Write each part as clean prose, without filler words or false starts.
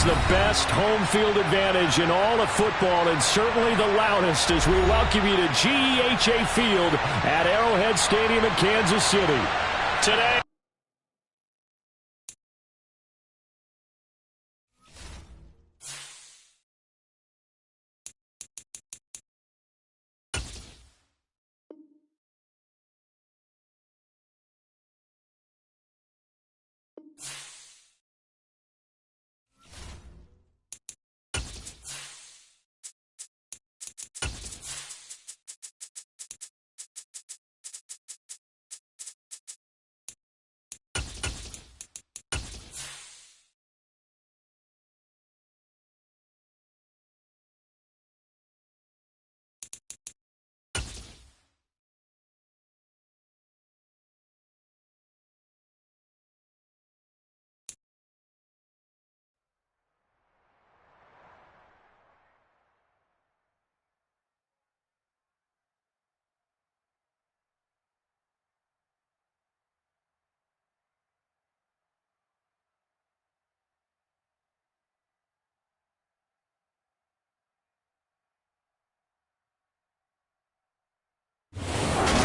perhaps the best home field advantage in all of football, and certainly the loudest, as we welcome you to GEHA Field at Arrowhead Stadium in Kansas City. Today,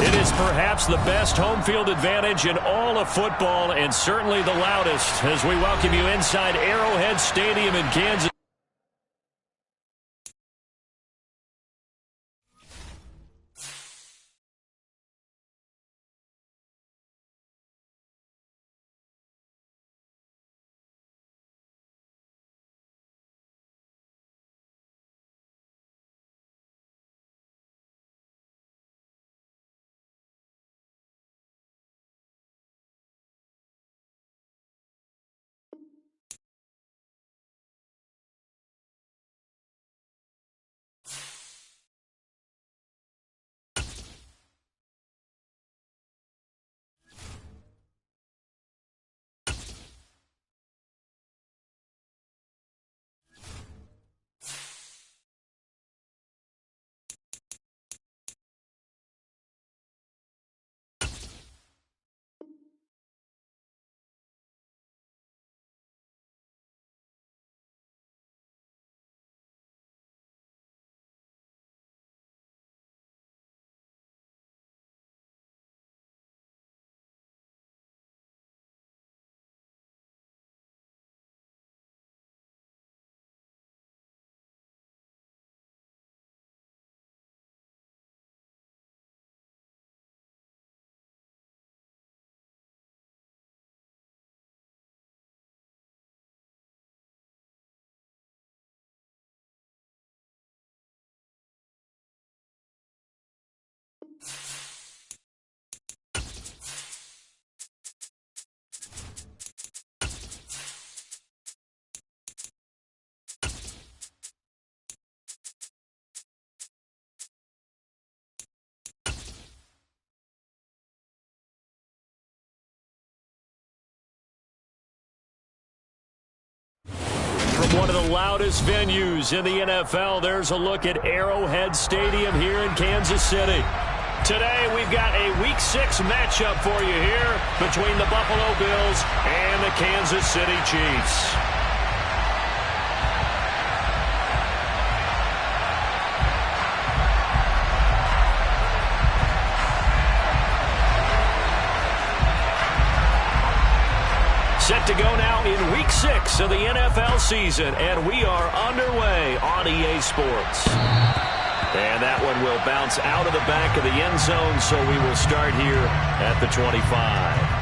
it is perhaps the best home field advantage in all of football, and certainly the loudest, as we welcome you inside Arrowhead Stadium in Kansas. One of the loudest venues in the NFL. There's a look at Arrowhead Stadium here in Kansas City. Today, we've got a Week 6 matchup for you here between the Buffalo Bills and the Kansas City Chiefs. Set to go now in Week 6 of the NFL season, and we are underway on EA Sports. And that one will bounce out of the back of the end zone, so we will start here at the 25.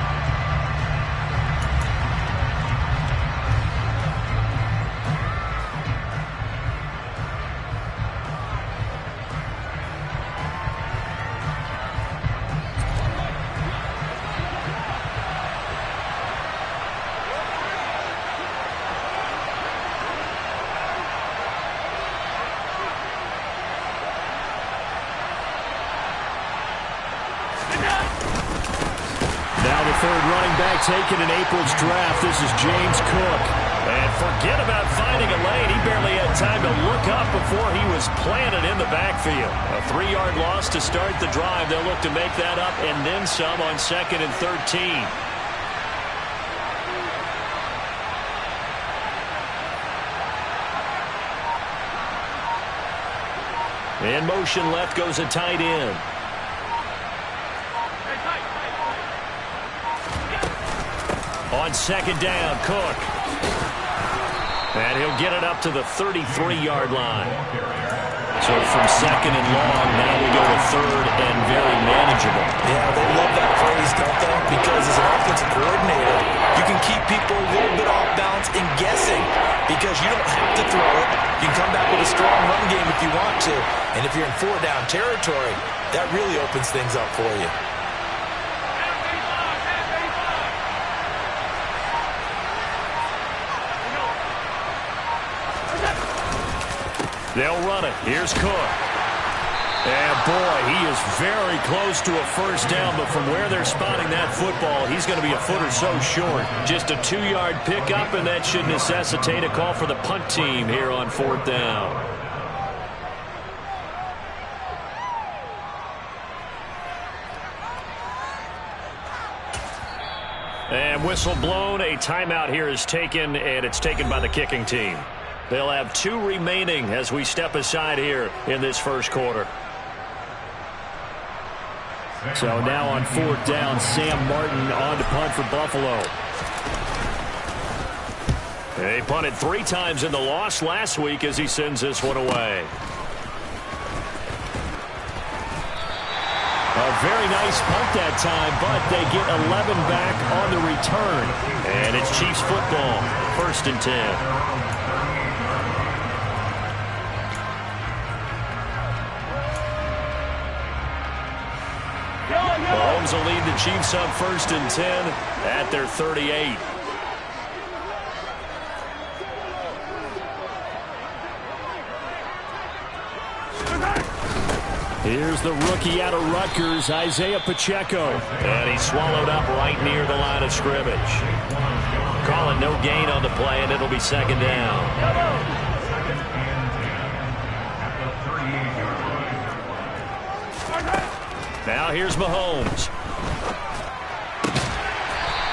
Third running back taken in April's draft. This is James Cook. And forget about finding a lane. He barely had time to look up before he was planted in the backfield. A 3-yard loss to start the drive. They'll look to make that up and then some on 2nd and 13. In motion left goes a tight end. On second down, Cook. And he'll get it up to the 33-yard line. So from second and long, now we go to third and very manageable. Yeah, they love that phrase, don't they? Because as an offensive coordinator, you can keep people a little bit off balance and guessing because you don't have to throw it. You can come back with a strong run game if you want to. And if you're in four-down territory, that really opens things up for you. They'll run it. Here's Cook. And boy, he is very close to a first down, but from where they're spotting that football, he's going to be a foot or so short. Just a 2-yard pickup, and that should necessitate a call for the punt team here on fourth down. And whistle blown. A timeout here is taken, and it's taken by the kicking team. They'll have 2 remaining as we step aside here in this first quarter. So now on fourth down, Sam Martin on to punt for Buffalo. They punted 3 times in the loss last week as he sends this one away. A very nice punt that time, but they get 11 back on the return. And it's Chiefs football, 1st and 10. Mahomes will lead the Chiefs up 1st and 10 at their 38. Here's the rookie out of Rutgers, Isaiah Pacheco. And he's swallowed up right near the line of scrimmage. Calling no gain on the play, and it'll be second down. Now here's Mahomes.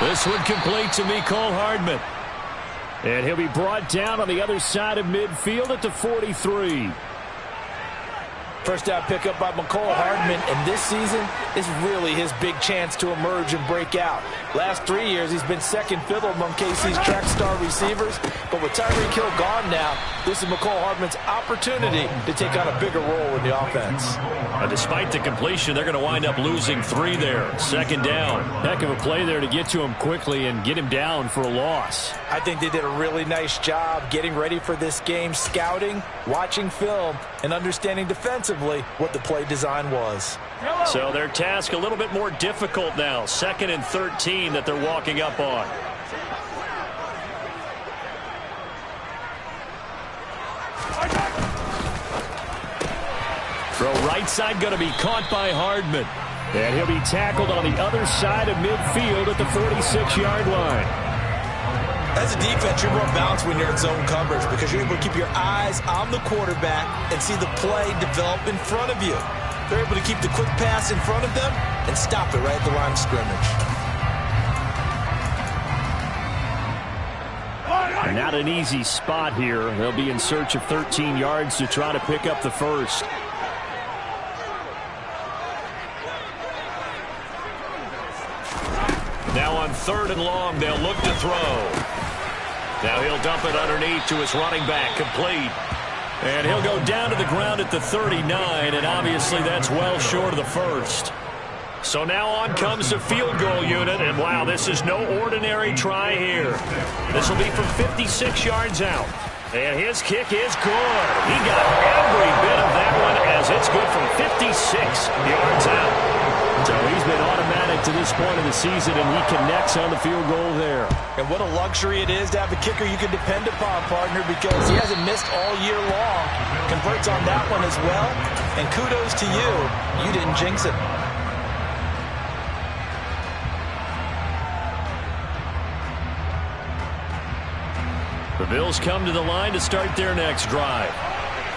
This one complete to Mecole Hardman. And he'll be brought down on the other side of midfield at the 43. First down pickup by Mecole Hardman, and this season is really his big chance to emerge and break out. Last 3 years, he's been second fiddle among KC's track star receivers, but with Tyreek Hill gone now, this is Mecole Hardman's opportunity to take on a bigger role in the offense. Despite the completion, they're going to wind up losing 3 there. Second down. Heck of a play there to get to him quickly and get him down for a loss. I think they did a really nice job getting ready for this game, scouting, watching film, and understanding defensively what the play design was. So their task a little bit more difficult now. 2nd and 13 that they're walking up on. Throw right side going to be caught by Hardman. And he'll be tackled on the other side of midfield at the 46-yard line. As a defense, you're more balanced when you're in zone coverage because you're able to keep your eyes on the quarterback and see the play develop in front of you. They're able to keep the quick pass in front of them and stop it right at the line of scrimmage. Not an easy spot here. They'll be in search of 13 yards to try to pick up the first. Now on 3rd and long, they'll look to throw. Now he'll dump it underneath to his running back, complete. And he'll go down to the ground at the 39, and obviously that's well short of the first. So now on comes the field goal unit, and wow, this is no ordinary try here. This will be from 56 yards out. And his kick is good. He got every bit of that one as it's good from 56 yards out. So he's been automatic to this point of the season, and he connects on the field goal there. And what a luxury it is to have a kicker you can depend upon, partner, because he hasn't missed all year long. Converts on that one as well. And kudos to you. You didn't jinx it. The Bills come to the line to start their next drive.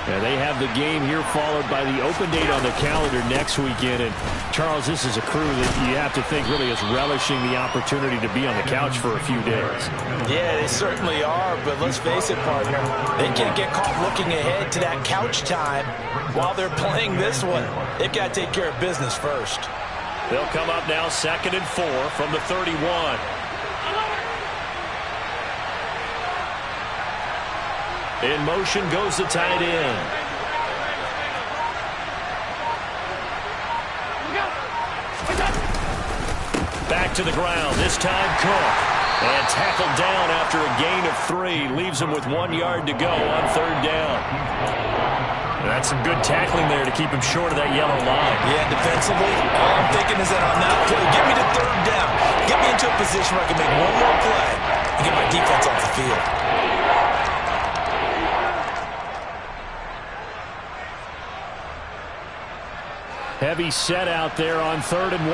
And they have the game here followed by the open date on the calendar next weekend. And, Charles, this is a crew that you have to think really is relishing the opportunity to be on the couch for a few days. Yeah, they certainly are, but let's face it, partner. They can't get caught looking ahead to that couch time while they're playing this one. They've got to take care of business first. They'll come up now 2nd and 4 from the 31. In motion goes the tight end. Back to the ground, this time Cook. And tackled down after a gain of 3. Leaves him with 1 yard to go on 3rd down. That's some good tackling there to keep him short of that yellow line. Yeah, defensively, all I'm thinking is that on that play, get me to 3rd down. Get me into a position where I can make one more play and get my defense off the field. Heavy set out there on 3rd and 1.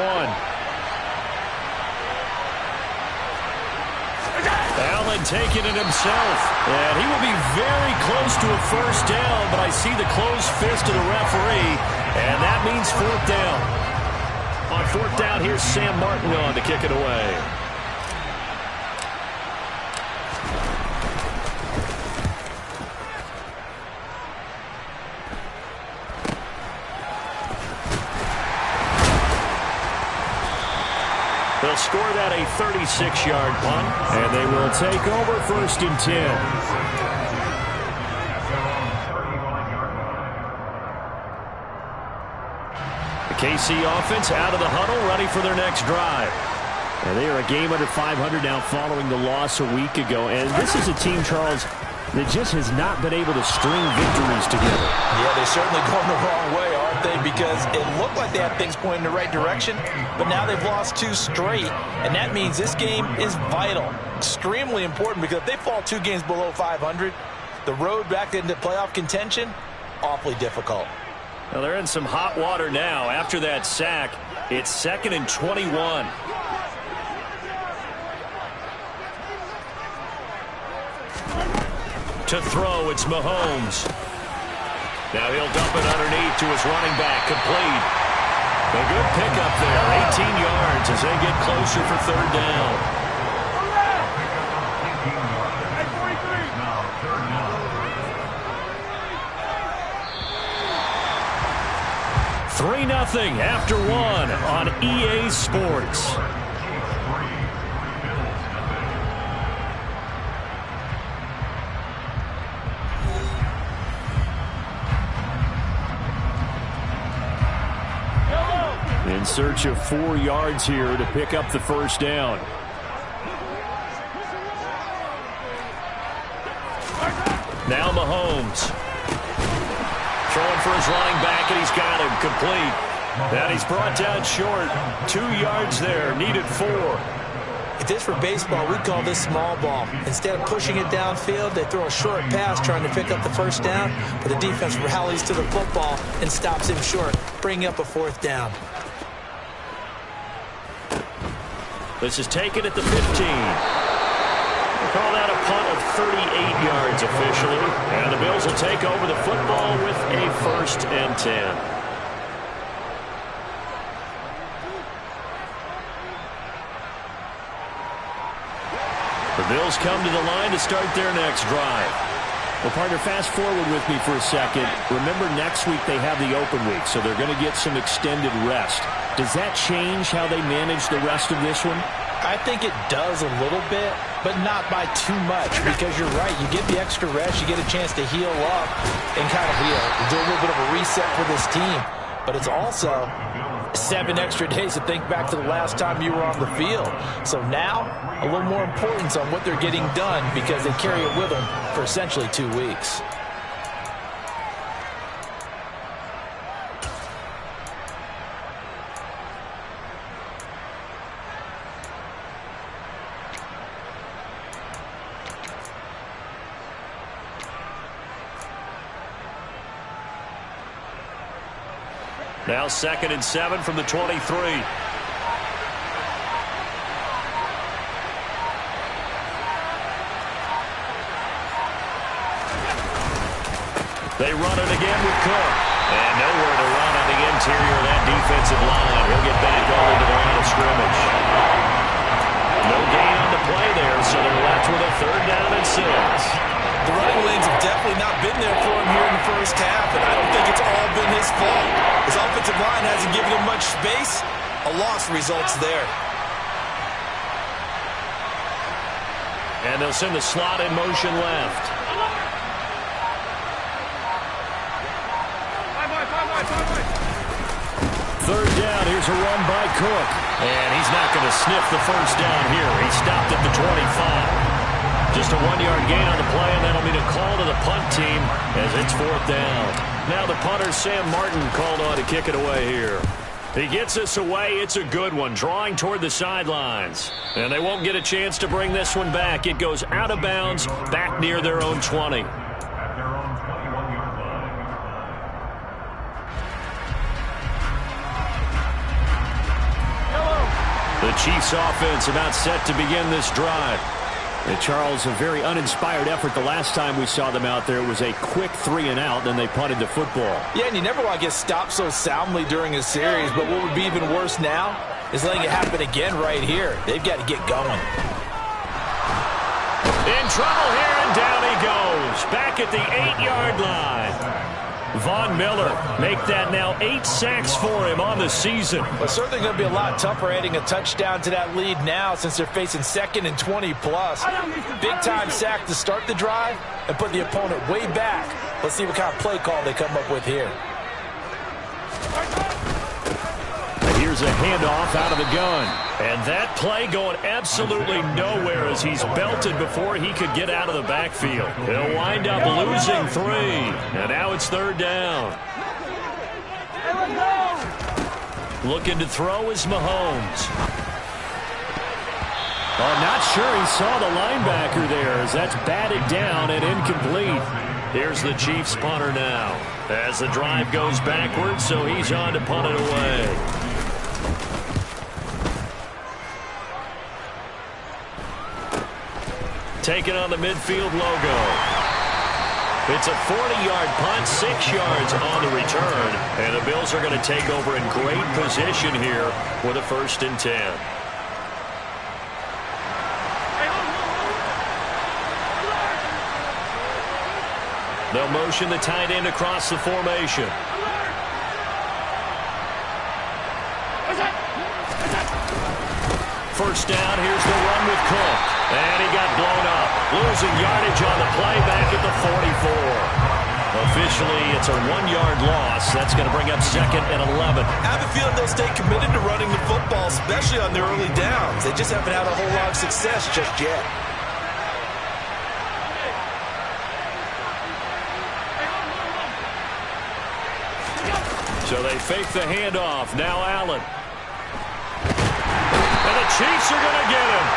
Allen taking it himself. And he will be very close to a 1st down, but I see the closed fist of the referee, and that means 4th down. On 4th down, here's Sam Martin on to kick it away. They'll score that a 36-yard punt, and they will take over 1st and 10. The KC offense out of the huddle, ready for their next drive. And they are a game under 500 now following the loss a week ago. And this is a team, Charles, that just has not been able to string victories together. Yeah, they're certainly going the wrong way, aren't they? Because it looked like they had things going in the right direction, but now they've lost 2 straight, and that means this game is vital, extremely important, because if they fall 2 games below 500, the road back into playoff contention, awfully difficult. Well, they're in some hot water now. After that sack, it's 2nd and 21. To throw, it's Mahomes. Now he'll dump it underneath to his running back, complete. A good pickup there, 18 yards as they get closer for 3rd down. Three 3-0 after 1 on EA Sports. In search of 4 yards here to pick up the 1st down. Now Mahomes. Throwing for his running back, and he's got him complete. And he's brought down short. 2 yards there, needed 4. If this were baseball, we'd call this small ball. Instead of pushing it downfield, they throw a short pass trying to pick up the 1st down, but the defense rallies to the football and stops him short, bringing up a 4th down. This is taken at the 15. We'll call that a punt of 38 yards officially. And the Bills will take over the football with a 1st and 10. The Bills come to the line to start their next drive. Well, partner, fast forward with me for a second. Remember, next week they have the open week, so they're going to get some extended rest. Does that change how they manage the rest of this one? I think it does a little bit, but not by too much, because you're right. You get the extra rest, you get a chance to heal up and kind of do a little bit of a reset for this team. But it's also 7 extra days to think back to the last time you were on the field. So now, a little more importance on what they're getting done, because they carry it with them for essentially 2 weeks. Now 2nd and 7 from the 23. They run it again with Cook. And nowhere to run on the interior of that defensive line. He'll get back over to the line of scrimmage. No gain on the play there, so they're left with a 3rd down and 6. The running lanes have definitely not been there for him here in the first half, and I don't think it's all been his fault. His offensive line hasn't given him much space. A loss results there. And they'll send the slot in motion left. Third down, here's a run by Cook. And he's not going to sniff the first down here. He stopped at the 25. Just a 1-yard gain on the play, and that'll mean a call to the punt team as it's 4th down. Now the punter, Sam Martin, called on to kick it away here. He gets us away. It's a good one, drawing toward the sidelines. And they won't get a chance to bring this one back. It goes out of bounds, back near their own 20. The Chiefs offense about set to begin this drive. And Charles, a very uninspired effort the last time we saw them out there. It was a quick 3-and-out, then they punted the football. Yeah, and you never want to get stopped so soundly during a series, but what would be even worse now is letting it happen again right here. They've got to get going. In trouble here, and down he goes. Back at the 8-yard line. Von Miller make that now 8 sacks for him on the season. Well, certainly going to be a lot tougher adding a touchdown to that lead now since they're facing 2nd and 20+. Big-time sack to start the drive and put the opponent way back. Let's see what kind of play call they come up with here. Here's a handoff out of the gun. And that play going absolutely nowhere as he's belted before he could get out of the backfield. He'll wind up losing 3. And now it's 3rd down. Looking to throw is Mahomes. I'm not sure he saw the linebacker there as that's batted down and incomplete. Here's the Chiefs punter now as the drive goes backwards, so he's on to punt it away. Taking on the midfield logo. It's a 40-yard punt, 6 yards on the return. And the Bills are going to take over in great position here with a 1st and 10. They'll motion the tight end across the formation. First down, here's the run with Cook. And he got blown up. Losing yardage on the play back at the 44. Officially, it's a 1-yard loss. That's going to bring up 2nd and 11. I have a feeling they'll stay committed to running the football, especially on their early downs. They just haven't had a whole lot of success just yet. So they fake the handoff. Now Allen. And the Chiefs are going to get him.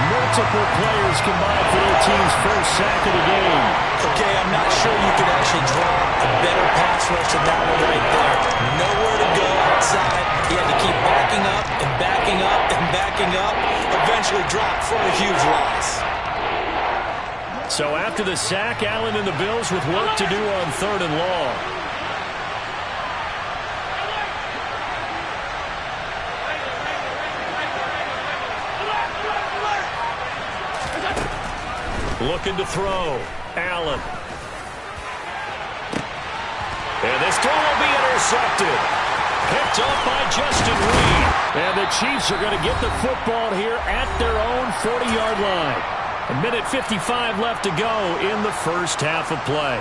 Multiple players combined for their team's first sack of the game. Okay, I'm not sure you could actually draw a better pass rush than that one right there. Nowhere to go outside. He had to keep backing up and backing up and backing up. Eventually dropped for a huge loss. So after the sack, Allen and the Bills with work to do on 3rd and long. Looking to throw. Allen. And this throw will be intercepted. Picked up by Justin Reed. And the Chiefs are going to get the football here at their own 40-yard line. 1:55 left to go in the first half of play.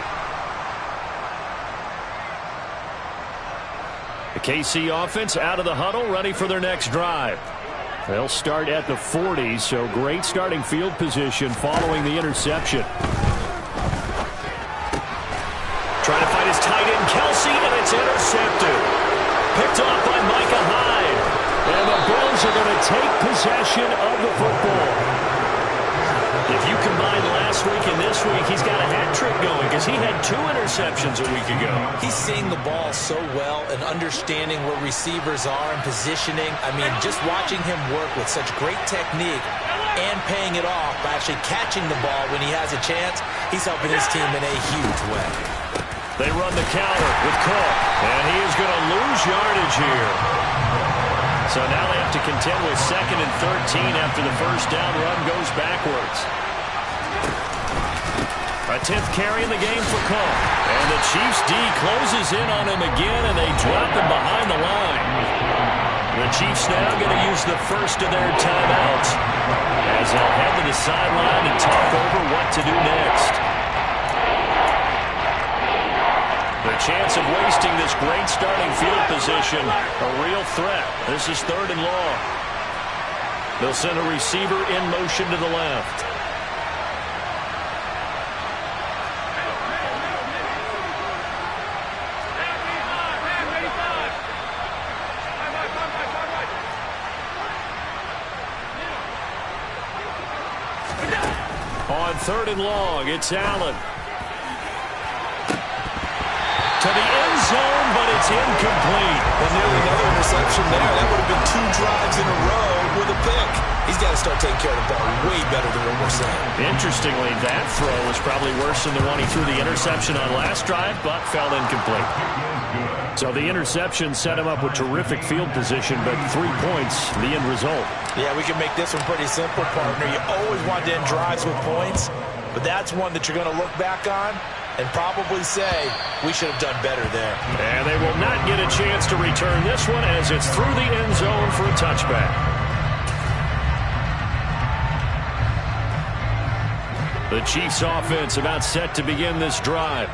The KC offense out of the huddle, ready for their next drive. They'll start at the 40, so great starting field position following the interception. Trying to find his tight end, Kelsey, and it's intercepted. Picked off by Micah Hyde. And the Bills are going to take possession of the football. If you combine last week and this week, he's got a hat trick going because he had 2 interceptions a week ago. He's seeing the ball so well and understanding where receivers are and positioning. I mean, just watching him work with such great technique and paying it off by actually catching the ball when he has a chance, he's helping his team in a huge way. They run the counter with Cook, and he is going to lose yardage here. So now they have to contend with 2nd and 13 after the first down run goes backwards. A 10th carry in the game for Cook. And the Chiefs D closes in on him again, and they drop him behind the line. The Chiefs now going to use the first of their timeouts as they'll head to the sideline and talk over what to do next. The chance of wasting this great starting field position, a real threat. This is 3rd and long. They'll send a receiver in motion to the left. On 3rd and long, it's Allen. To the end zone, but it's incomplete. And nearly another interception there. That would have been 2 drives in a row with a pick. He's got to start taking care of the ball way better than what we're saying. Interestingly, that throw was probably worse than the one he threw the interception on last drive, but fell incomplete. So the interception set him up with terrific field position, but 3 points, the end result. Yeah, we can make this one pretty simple, partner. You always want to end drives with points, but that's one that you're going to look back on and probably say, we should have done better there. And they will not get a chance to return this one as it's through the end zone for a touchback. The Chiefs offense about set to begin this drive.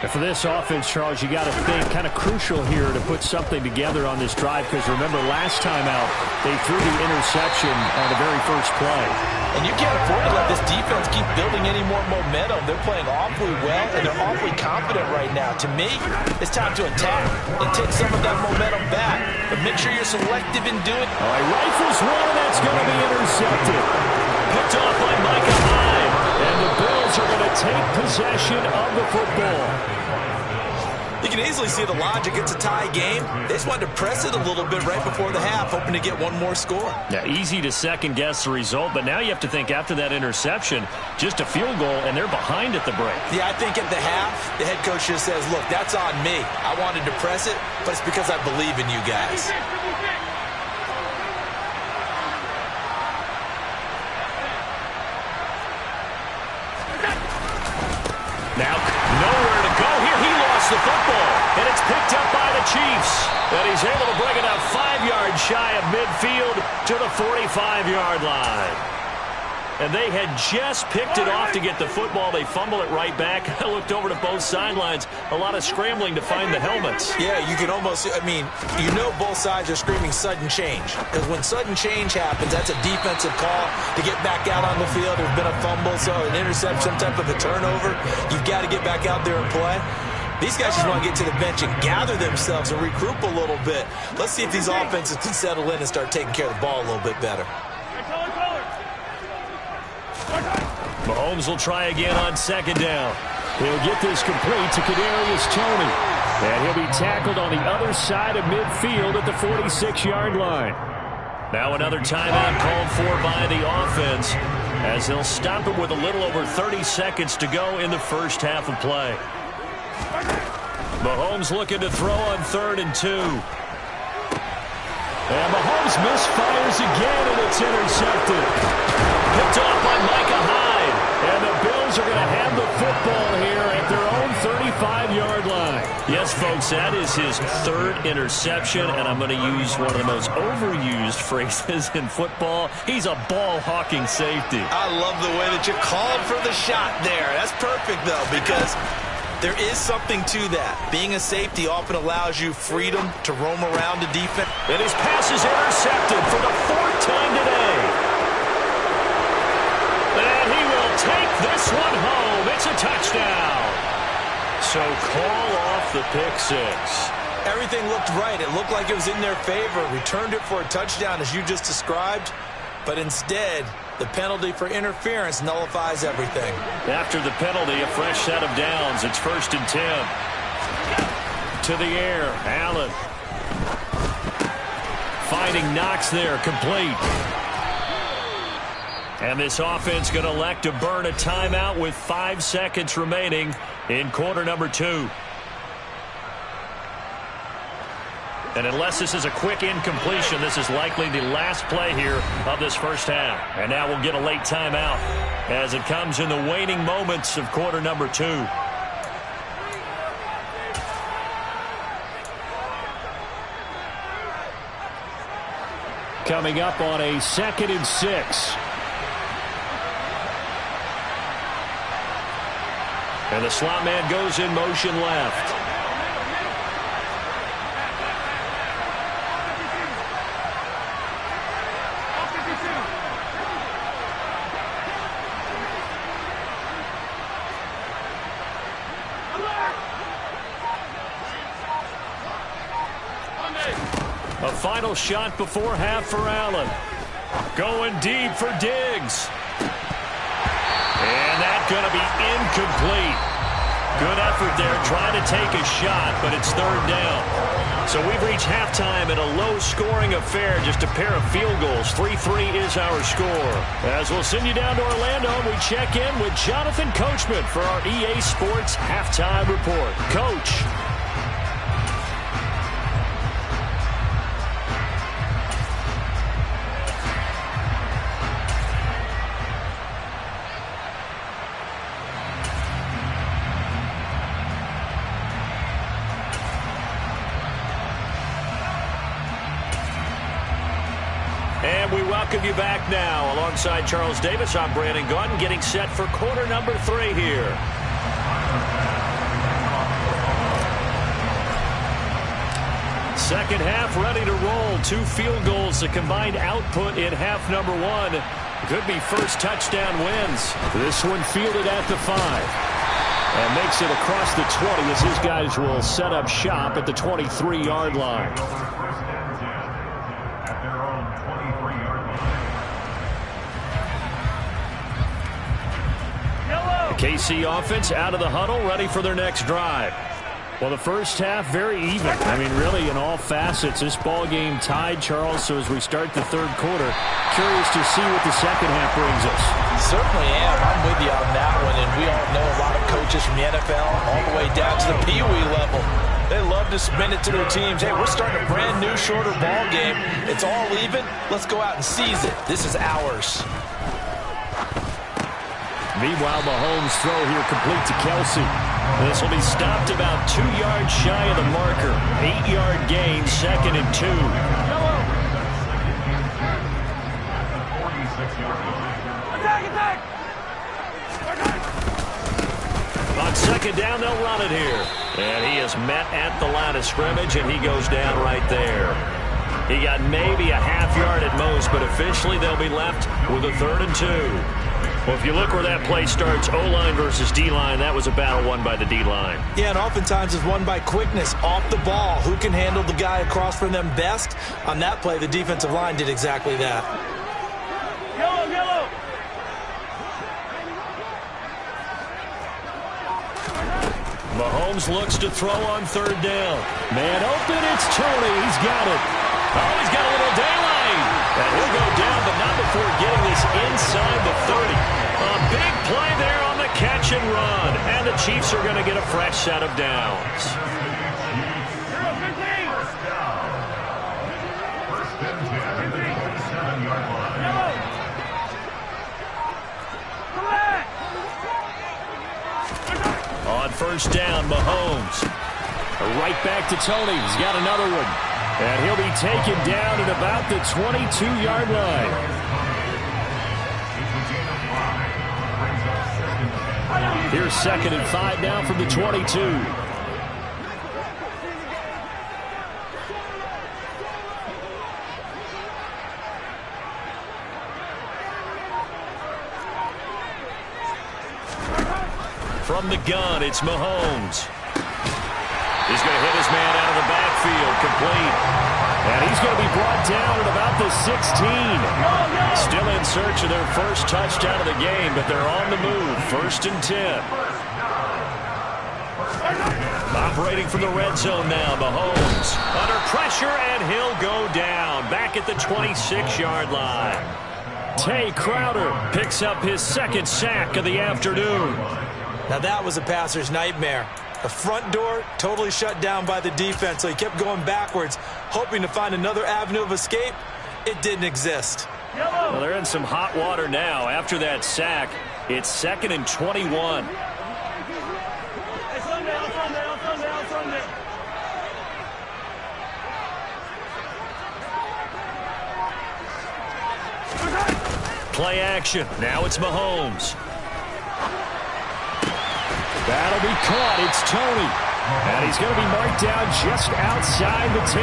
And for this offense, Charles, you got to think kind of crucial here to put something together on this drive, because remember last time out they threw the interception on the very first play. And you can't afford to let this defense keep building any more momentum. They're playing awfully well, and they're awfully confident right now. To me, it's time to attack and take some of that momentum back. But make sure you're selective in doing it. All right, rifles one, that's going to be intercepted. Picked off by Micah Hyde. And the Bills are going to take possession of the football. You can easily see the logic. It's a tie game. They just wanted to press it a little bit right before the half, hoping to get one more score. Yeah, easy to second-guess the result, but now you have to think after that interception, just a field goal, and they're behind at the break. Yeah, I think at the half, the head coach just says, look, that's on me. I wanted to press it, but it's because I believe in you guys. Now, nowhere to go here. He lost the football, and it's picked up by the Chiefs. And he's able to bring it out 5 yards shy of midfield to the 45-yard line. And they had just picked it off to get the football. They fumble it right back. I looked over to both sidelines. A lot of scrambling to find the helmets. Yeah, you can almost, you know both sides are screaming sudden change. Because when sudden change happens, that's a defensive call to get back out on the field. There's been a fumble, so an interception, some type of a turnover. You've got to get back out there and play. These guys just want to get to the bench and gather themselves and regroup a little bit. Let's see if these offenses can settle in and start taking care of the ball a little bit better. Mahomes will try again on 2nd down. He'll get this complete to Kadarius Toney. And he'll be tackled on the other side of midfield at the 46-yard line. Now another timeout called for by the offense as they'll stop it with a little over 30 seconds to go in the first half of play. Mahomes looking to throw on 3rd and 2. And Mahomes misfires again, and it's intercepted. Picked off by Micah Hyde. And the Bills are going to have the football here at their own 35-yard line. Yes, folks, that is his 3rd interception, and I'm going to use one of the most overused phrases in football. He's a ball-hawking safety. I love the way that you called for the shot there. That's perfect, though, because there is something to that. Being a safety often allows you freedom to roam around the defense. And his pass is intercepted for the 4th time today. And he will take this one home. It's a touchdown. So call off the pick 6. Everything looked right. It looked like it was in their favor. Returned it for a touchdown, as you just described. But instead, the penalty for interference nullifies everything. After the penalty, a fresh set of downs. It's 1st and 10. To the air, Allen. Finding Knox there, complete. And this offense going to elect to burn a timeout with 5 seconds remaining in quarter number 2. And unless this is a quick incompletion, this is likely the last play here of this first half. And now we'll get a late timeout as it comes in the waning moments of quarter number 2. Coming up on a 2nd and 6. And the slot man goes in motion left. A final shot before half for Allen. Going deep for Diggs. And that's going to be incomplete. Good effort there trying to take a shot, but it's 3rd down. So we've reached halftime in a low-scoring affair, just a pair of field goals. 3-3 is our score. As we'll send you down to Orlando, we check in with Jonathan Coachman for our EA Sports Halftime Report. Coach. And we welcome you back now. Alongside Charles Davis, I'm Brandon Gaudin, getting set for quarter number 3 here. Second half ready to roll. 2 field goals, the combined output in half number 1. Could be first touchdown wins. This one fielded at the 5. And makes it across the 20 as his guys will set up shop at the 23-yard line. KC offense out of the huddle, ready for their next drive. Well, the first half, very even. I mean, really, in all facets, this ball game tied, Charles. So as we start the 3rd quarter, curious to see what the second half brings us. Certainly am. I'm with you on that one. And we all know a lot of coaches from the NFL all the way down to the Pee Wee level. They love to submit it to their teams. Hey, we're starting a brand new, shorter ball game. It's all even. Let's go out and seize it. This is ours. Meanwhile, Mahomes' throw here complete to Kelsey. This will be stopped about 2 yards shy of the marker. 8-yard gain, 2nd and 2. On 2nd down, they'll run it here. And he is met at the line of scrimmage, and he goes down right there. He got maybe a half yard at most, but officially they'll be left with a 3rd and 2. Well, if you look where that play starts, O-line versus D-line, that was a battle won by the D-line. Yeah, and oftentimes it's won by quickness off the ball. Who can handle the guy across from them best? On that play, the defensive line did exactly that. Yellow. Mahomes looks to throw on 3rd down. Man open, it's Tony. He's got it. Oh, he's got a little daylight. And he'll go down, but not before getting this inside the 30. A big play there on the catch and run. And the Chiefs are going to get a fresh set of downs. On 1st down, Mahomes. Right back to Tony. He's got another one. And he'll be taken down at about the 22-yard line. Here's 2nd and 5 now from the 22. From the gun, it's Mahomes. He's going to hit his man out of the backfield, complete. And he's going to be brought down at about the 16. Still in search of their first touchdown of the game, but they're on the move. 1st and 10. Operating from the red zone now, Mahomes. Under pressure, and he'll go down. Back at the 26-yard line. Tay Crowder picks up his 2nd sack of the afternoon. Now that was a passer's nightmare. The front door totally shut down by the defense, so he kept going backwards, hoping to find another avenue of escape. It didn't exist. Well, they're in some hot water now. After that sack, it's 2nd and 21. Play action. Now it's Mahomes. That'll be caught. It's Tony. And he's going to be marked down just outside the 10.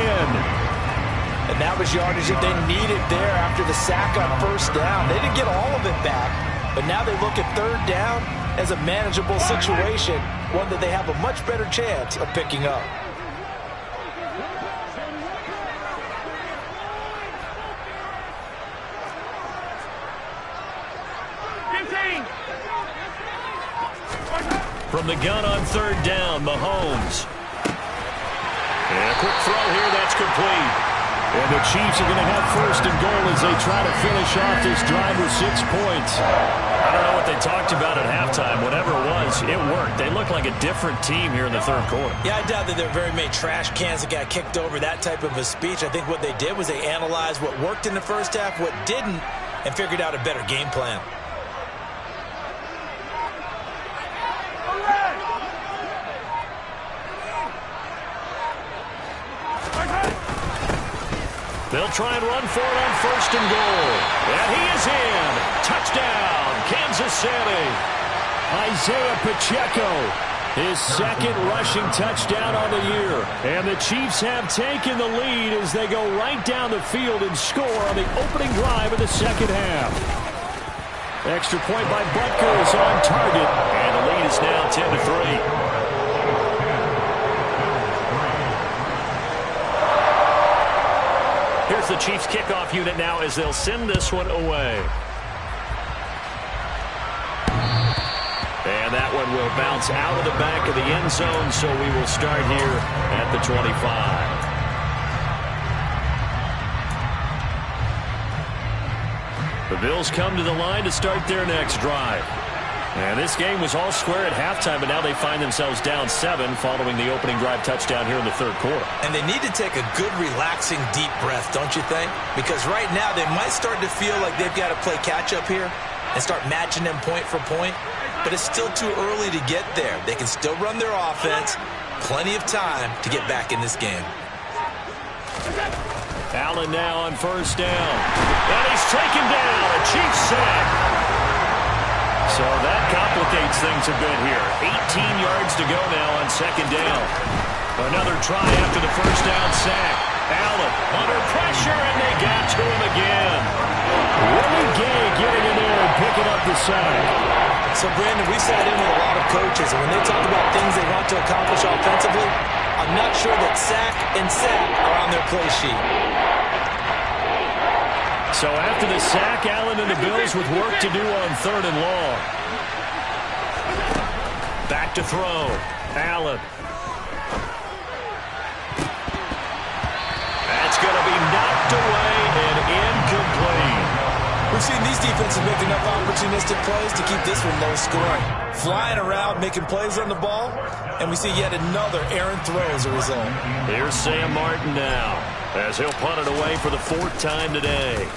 And that was yardage that they needed there after the sack on first down. They didn't get all of it back, but now they look at third down as a manageable situation, one that they have a much better chance of picking up. From the gun on third down, Mahomes. And a quick throw here, that's complete. And the Chiefs are going to have 1st and goal as they try to finish off this drive with 6 points. I don't know what they talked about at halftime. Whatever it was, it worked. They look like a different team here in the third quarter. Yeah, I doubt that there were very many trash cans that got kicked over, that type of a speech. I think what they did was they analyzed what worked in the first half, what didn't, and figured out a better game plan. They'll try and run for it on 1st and goal. And he is in. Touchdown, Kansas City. Isaiah Pacheco, his 2nd rushing touchdown on the year. And the Chiefs have taken the lead as they go right down the field and score on the opening drive of the second half. Extra point by Butker is on target. And the lead is now 10-3. Here's the Chiefs kickoff unit now as they'll send this one away. And that one will bounce out of the back of the end zone, so we will start here at the 25. The Bills come to the line to start their next drive. And this game was all square at halftime, but now they find themselves down 7 following the opening drive touchdown here in the third quarter. And they need to take a good, relaxing, deep breath, don't you think? Because right now they might start to feel like they've got to play catch-up here and start matching them point for point. But it's still too early to get there. They can still run their offense. Plenty of time to get back in this game. Allen now on 1st down. And he's taken down. A Chiefs sack. So that complicates things a bit here. 18 yards to go now on 2nd down. Another try after the 1st down sack. Allen under pressure, and they got to him again. Willie Gay getting in there and picking up the sack. So, Brandon, we sat in with a lot of coaches, and when they talk about things they want to accomplish offensively, I'm not sure that sack and sack are on their play sheet. So after the sack, Allen and the Bills with work to do on 3rd and long. Back to throw. Allen. That's going to be knocked away and incomplete. We've seen these defenses make enough opportunistic plays to keep this one low scoring. Flying around, making plays on the ball, and we see yet another errant throw as a result. Here's Sam Martin now, as he'll punt it away for the 4th time today.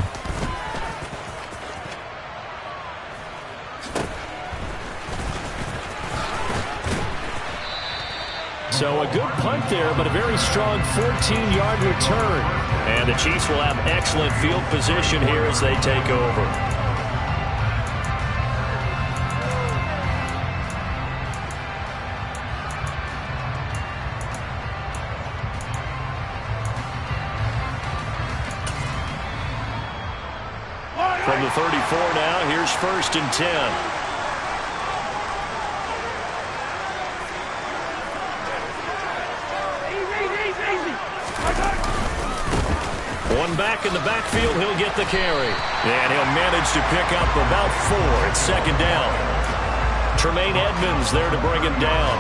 So a good punt there, but a very strong 14-yard return. And the Chiefs will have excellent field position here as they take over. From the 34 now, here's 1st and 10. One back in the backfield, he'll get the carry. And he'll manage to pick up about 4 at 2nd down. Tremaine Edmonds there to bring him down.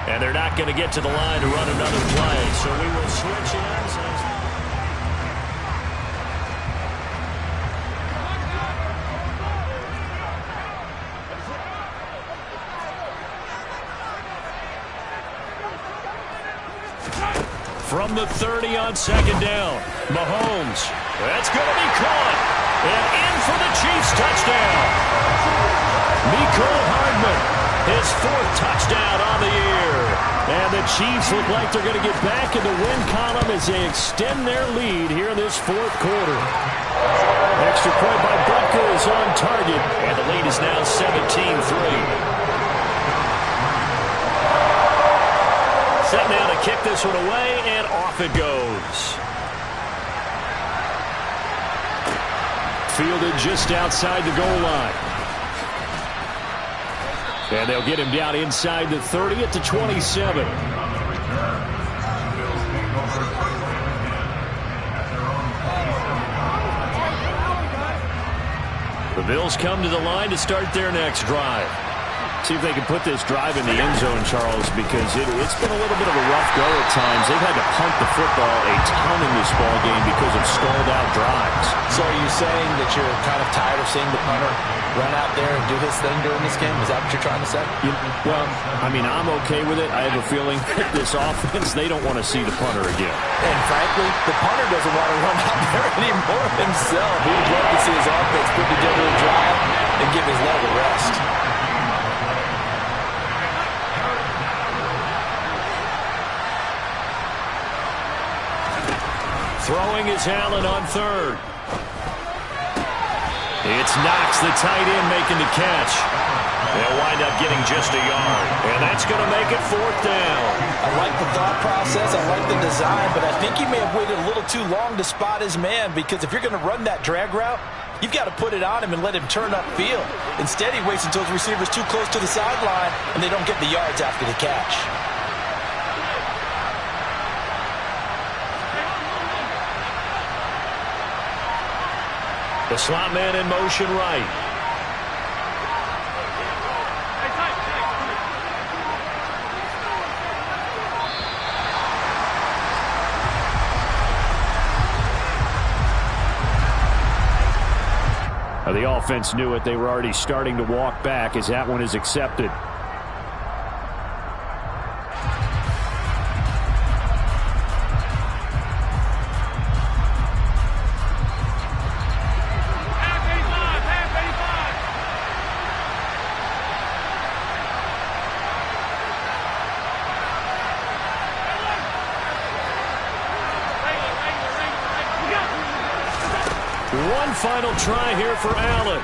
And And they're not going to get to the line to run another play. So we will switch ends. From the 30 on second down, Mahomes. That's going to be caught. And in for the Chiefs touchdown. Mecole Hardman, his 4th touchdown on the year. And the Chiefs look like they're going to get back in the win column as they extend their lead here in this 4th quarter. Extra point by Butker is on target, and the lead is now 17-3. Set now to kick this one away, and off it goes. Fielded just outside the goal line. And they'll get him down inside the 30 at the 27. The Bills come to the line to start their next drive. See if they can put this drive in the end zone, Charles, because it's been a little bit of a rough go at times. They've had to punt the football a ton in this ball game because of stalled-out drives. So are you saying that you're kind of tired of seeing the punter run out there and do his thing during this game? Is that what you're trying to say? Well, I mean, I'm okay with it. I have a feeling that this offense, they don't want to see the punter again. And frankly, the punter doesn't want to run out there anymore himself. He would love to see his offense put together a drive and give his leg a rest. Throwing is Allen on 3rd. It's Knox, the tight end, making the catch. They'll wind up getting just a yard. And that's going to make it 4th down. I like the thought process. I like the design. But I think he may have waited a little too long to spot his man, because if you're going to run that drag route, you've got to put it on him and let him turn upfield. Instead, he waits until his receiver's too close to the sideline, and they don't get the yards after the catch. The slot man in motion right. Now, the offense knew it. They were already starting to walk back as that one is accepted. One final try here for Allen.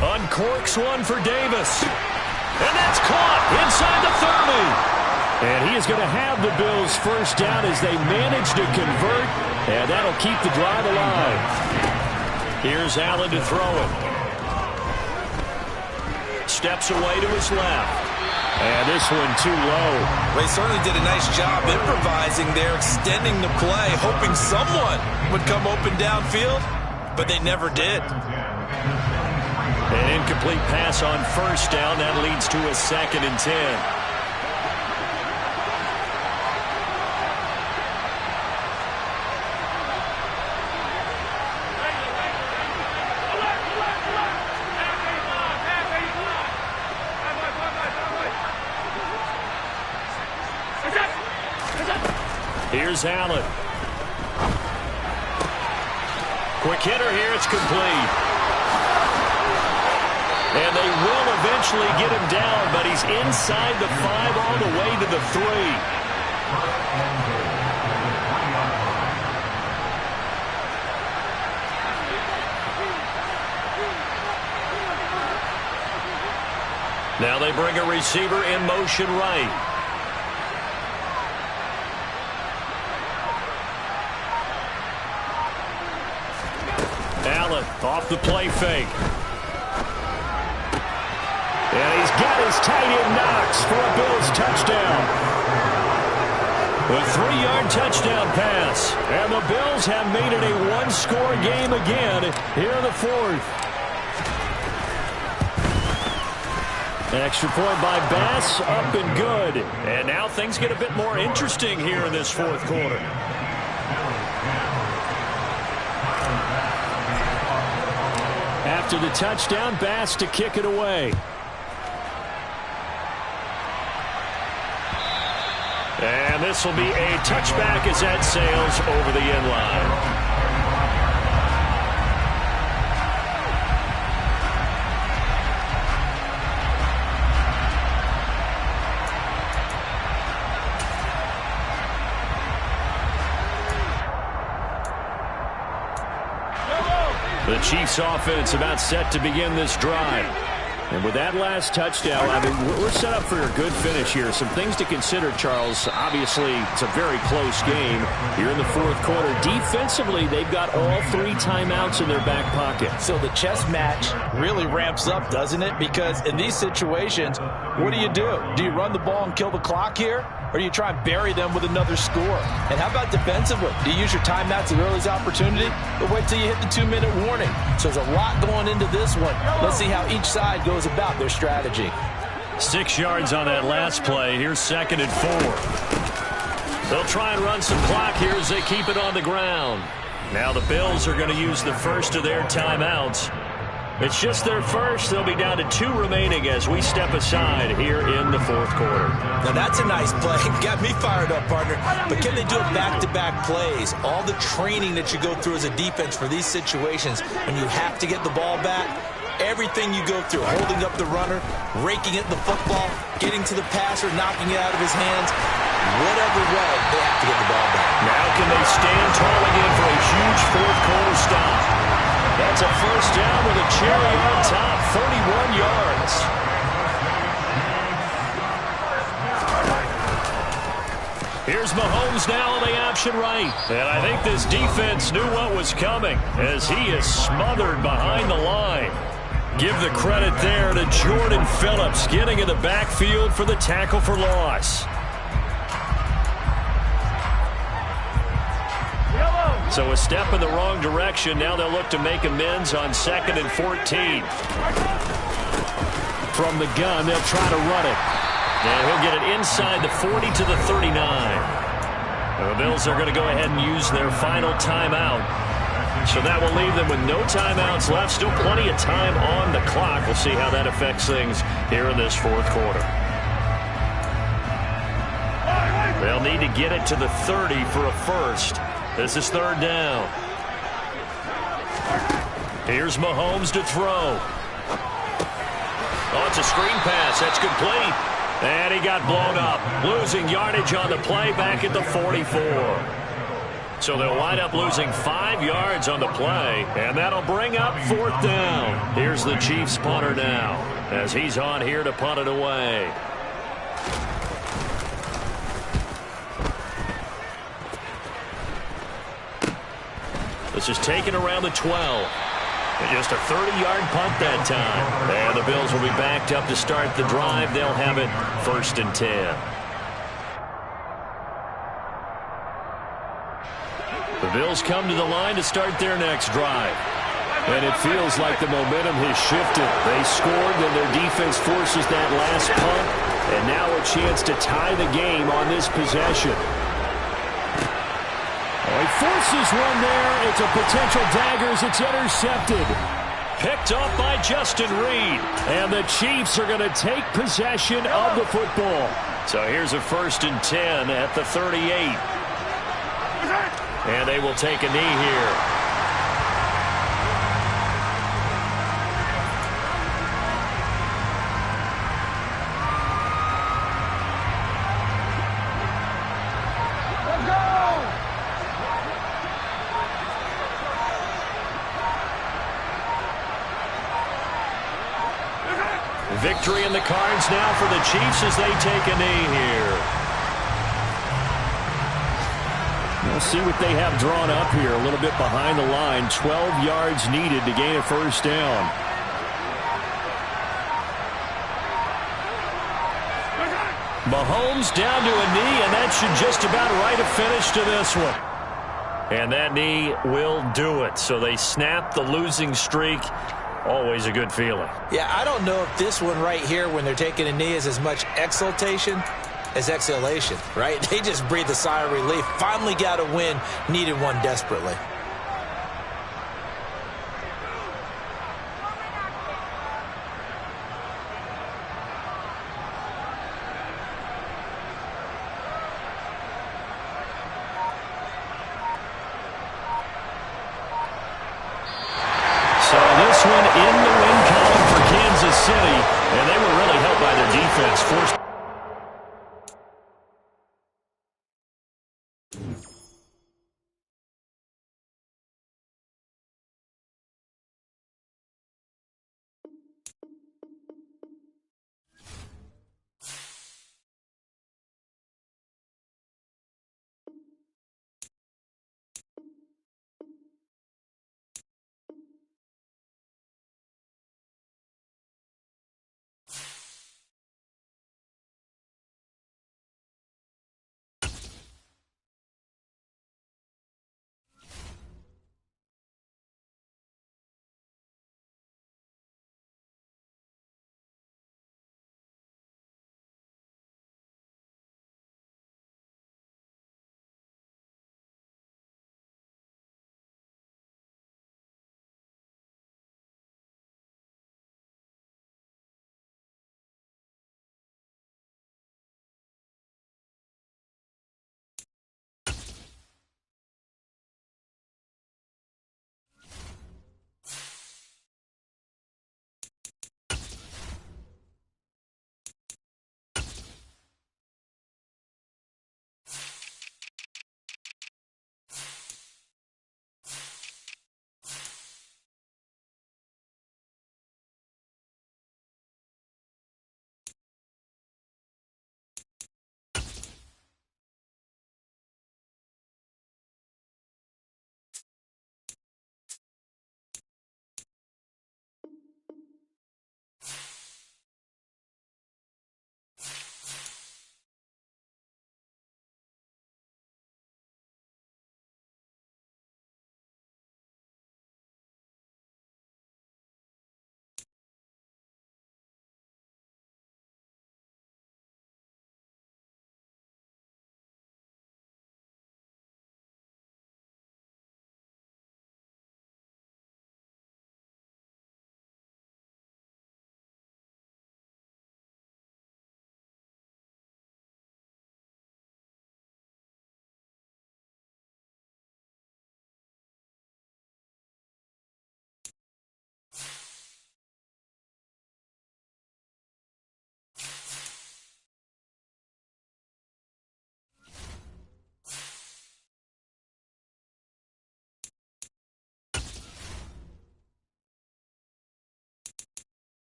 Uncorks one for Davis. And that's caught inside the 30. And he is going to have the Bills first down as they manage to convert. And that'll keep the drive alive. Here's Allen to throw it. Steps away to his left. And this one too low. Well, he certainly did a nice job improvising there, extending the play, hoping someone would come open downfield, but they never did. An incomplete pass on 1st down. That leads to a 2nd and 10. Here's Allen. Quick hitter here. It's complete. And they will eventually get him down, but he's inside the 5 all the way to the 3. Now they bring a receiver in motion right. Allen off the play fake. And he's got his tight end Knox for a Bills touchdown. A 3-yard touchdown pass. And the Bills have made it a one-score game again here in the 4th. Extra point by Bass, up and good. And now things get a bit more interesting here in this fourth quarter. After the touchdown, Bass to kick it away. And this will be a touchback as that sails over the end line. The Chiefs offense about set to begin this drive. And with that last touchdown, I mean, we're set up for a good finish here. Some things to consider, Charles. Obviously, it's a very close game here in the fourth quarter. Defensively, they've got all 3 timeouts in their back pocket. So the chess match really ramps up, doesn't it? Because in these situations, what do? Do you run the ball and kill the clock here? Or do you try and bury them with another score? And how about defensively? Do you use your timeouts at earliest opportunity? But wait till you hit the 2-minute warning. So there's a lot going into this one. Let's see how each side goes about their strategy. 6 yards on that last play. Here's 2nd and 4. They'll try and run some clock here as they keep it on the ground. Now the Bills are going to use the first of their timeouts. It's just their first. They'll be down to 2 remaining as we step aside here in the fourth quarter. Now that's a nice play. Got me fired up, partner. But can they do it back-to-back plays? All the training that you go through as a defense for these situations, when you have to get the ball back, everything you go through, holding up the runner, raking at the football, getting to the passer, knocking it out of his hands, whatever way, they have to get the ball back. Now can they stand tall again for a huge fourth quarter stop? That's a first down with a cherry on top, 31 yards. Here's Mahomes now on the option right. And I think this defense knew what was coming as he is smothered behind the line. Give the credit there to Jordan Phillips getting in the backfield for the tackle for loss. So a step in the wrong direction. Now they'll look to make amends on 2nd and 14. From the gun, they'll try to run it. And he'll get it inside the 40 to the 39. The Bills are going to go ahead and use their final timeout. So that will leave them with no timeouts left. Still plenty of time on the clock. We'll see how that affects things here in this fourth quarter. They'll need to get it to the 30 for a first. This is 3rd down. Here's Mahomes to throw. Oh, it's a screen pass. That's complete. And he got blown up. Losing yardage on the play back at the 44. So they'll wind up losing 5 yards on the play. And that'll bring up 4th down. Here's the Chiefs punter now as he's on here to punt it away. This is taken around the 12. And just a 30-yard punt that time. And the Bills will be backed up to start the drive. They'll have it 1st and 10. The Bills come to the line to start their next drive. And it feels like the momentum has shifted. They scored, then their defense forces that last punt. And now a chance to tie the game on this possession. He forces one there. It's a potential dagger as it's intercepted. Picked off by Justin Reed. And the Chiefs are going to take possession of the football. So here's a 1st and 10 at the 38. And they will take a knee here. Victory in the cards now for the Chiefs as they take a knee here. We'll see what they have drawn up here. A little bit behind the line. 12 yards needed to gain a first down. Mahomes down to a knee, and that should just about write a finish to this one. And that knee will do it. So they snap the losing streak always a good feeling. Yeah, I don't know if this one right here when they're taking a knee is as much exultation as exhalation, right? They just breathe a sigh of relief. Finally got a win, needed one desperately. So this one in the win column for Kansas City, and they were really helped by their defense. Forced